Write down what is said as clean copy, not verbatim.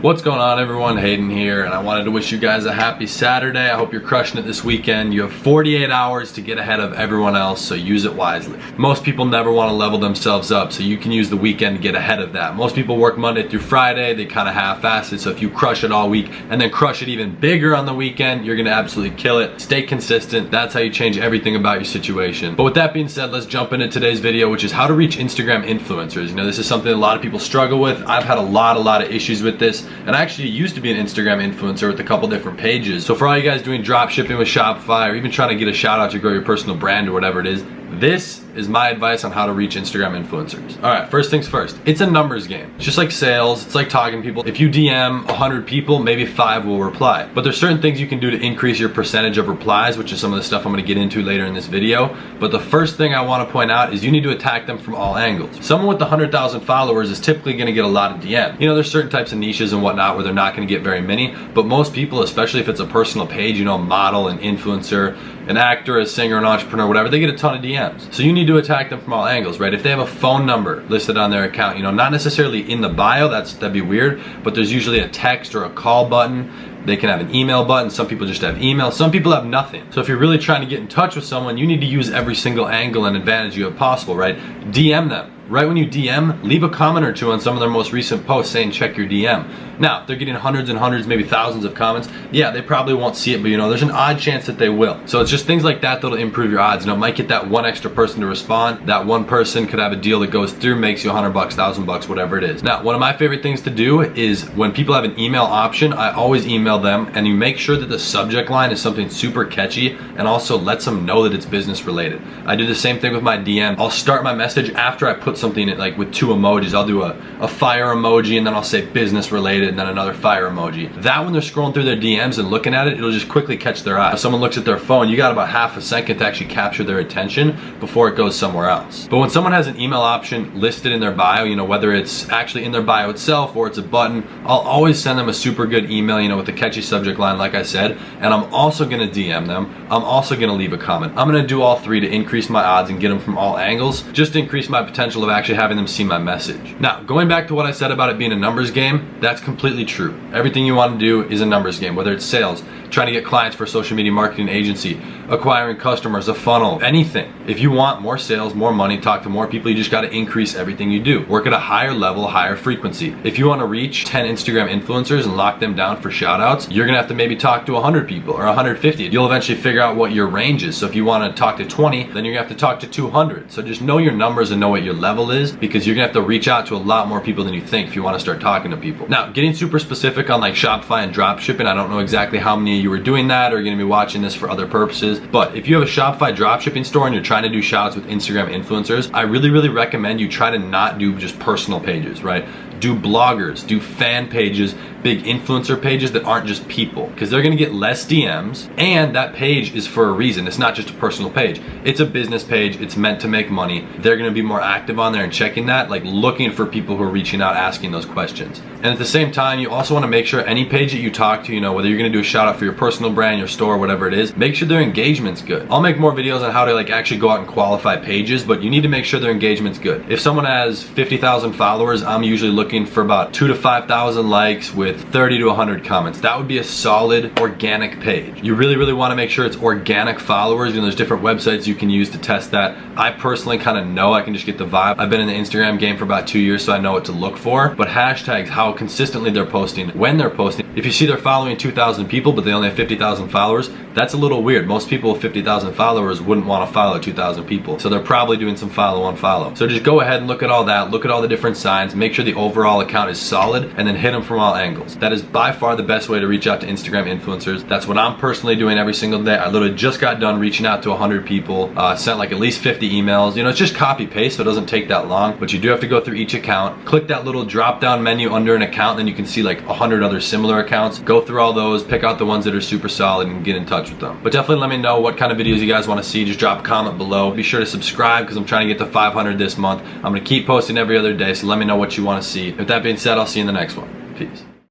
What's going on, everyone? Hayden here, and I wanted to wish you guys a happy Saturday. I hope you're crushing it this weekend. You have 48 hours to get ahead of everyone else, so use it wisely. Most people never want to level themselves up, so you can use the weekend to get ahead of that. Most people work Monday through Friday, they kind of half-ass it, so if you crush it all week and then crush it even bigger on the weekend, you're gonna absolutely kill it. Stay consistent. That's how you change everything about your situation. But with that being said, let's jump into today's video, which is how to reach Instagram influencers. You know, this is something a lot of people struggle with. I've had a lot of issues with this. And I actually used to be an Instagram influencer with a couple different pages. So for all you guys doing drop shipping with Shopify, or even trying to get a shout out to grow your personal brand or whatever it is, this is my advice on how to reach Instagram influencers. All right, first things first, it's a numbers game. It's just like sales, it's like talking to people. If you DM 100 people, maybe 5 will reply. But there's certain things you can do to increase your percentage of replies, which is some of the stuff I'm gonna get into later in this video. But the first thing I wanna point out is you need to attack them from all angles. Someone with 100,000 followers is typically gonna get a lot of DM. You know, there's certain types of niches and whatnot where they're not gonna get very many, but most people, especially if it's a personal page, you know, a model, an influencer, an actor, a singer, an entrepreneur, whatever, they get a ton of DMs. So you need to attack them from all angles, right? If they have a phone number listed on their account, you know, not necessarily in the bio, that'd be weird, but there's usually a text or a call button. They can have an email button. Some people just have email. Some people have nothing. So if you're really trying to get in touch with someone, you need to use every single angle and advantage you have possible, right? DM them. Right when you DM, leave a comment or two on some of their most recent posts saying check your DM. Now, if they're getting hundreds and hundreds, maybe thousands of comments, yeah, they probably won't see it, but you know, there's an odd chance that they will. So it's just things like that that'll improve your odds. You know, it might get that one extra person to respond. That one person could have a deal that goes through, makes you $100, $1,000, whatever it is. Now, one of my favorite things to do is when people have an email option, I always email them, and you make sure that the subject line is something super catchy and also lets them know that it's business related. I do the same thing with my DM. I'll start my message after I put something in, like with 2 emojis. I'll do a fire emoji, and then I'll say business related, and then another fire emoji. That when they're scrolling through their DMs and looking at it, it'll just quickly catch their eye. If someone looks at their phone, you got about half a second to actually capture their attention before it goes somewhere else. But when someone has an email option listed in their bio, you know, whether it's actually in their bio itself or it's a button, I'll always send them a super good email, you know, with a catchy subject line, like I said, and I'm also gonna DM them. I'm also gonna leave a comment. I'm gonna do all 3 to increase my odds and get them from all angles, just to increase my potential of actually having them see my message. Now, going back to what I said about it being a numbers game, that's completely true. Everything you want to do is a numbers game, whether it's sales, trying to get clients for a social media marketing agency, acquiring customers, a funnel, anything. If you want more sales, more money, talk to more people, you just got to increase everything you do. Work at a higher level, higher frequency. If you want to reach 10 Instagram influencers and lock them down for shout outs, you're going to have to maybe talk to 100 people or 150. You'll eventually figure out what your range is. So if you want to talk to 20, then you're going to have to talk to 200. So just know your numbers and know what your level is, because you're going to have to reach out to a lot more people than you think if you want to start talking to people. Now, getting super specific on like Shopify and dropshipping, I don't know exactly how many of you are doing that or are going to be watching this for other purposes, but if you have a Shopify dropshipping store and you're trying to do shout outs with Instagram influencers, I really recommend you try to not do just personal pages, right? Do bloggers, do fan pages, big influencer pages that aren't just people, because they're gonna get less DMs, and that page is for a reason. It's not just a personal page. It's a business page. It's meant to make money. They're gonna be more active on there and checking that, like looking for people who are reaching out, asking those questions. And at the same time, you also wanna make sure any page that you talk to, you know, whether you're gonna do a shout out for your personal brand, your store, whatever it is, make sure their engagement's good. I'll make more videos on how to like actually go out and qualify pages, but you need to make sure their engagement's good. If someone has 50,000 followers, I'm usually looking for about 2,000 to 5,000 likes with 30 to 100 comments. That would be a solid organic page. You really want to make sure it's organic followers. You know, there's different websites you can use to test that. I personally kind of know, I can just get the vibe. I've been in the Instagram game for about 2 years, so I know what to look for. But hashtags, how consistently they're posting, when they're posting. If you see they're following 2,000 people, but they only have 50,000 followers, that's a little weird. Most people with 50,000 followers wouldn't want to follow 2,000 people. So they're probably doing some follow on follow. So just go ahead and look at all that. Look at all the different signs. Make sure the overall account is solid, and then hit them from all angles. That is by far the best way to reach out to Instagram influencers. That's what I'm personally doing every single day. I literally just got done reaching out to 100 people, sent like at least 50 emails. You know, it's just copy paste, so it doesn't take that long, but you do have to go through each account. Click that little drop down menu under an account, then you can see like 100 other similar accounts. Go through all those, pick out the ones that are super solid, and get in touch with them. But definitely let me know what kind of videos you guys want to see. Just drop a comment below. Be sure to subscribe, because I'm trying to get to 500 this month. I'm going to keep posting every other day, so let me know what you want to see. With that being said, I'll see you in the next one. Peace.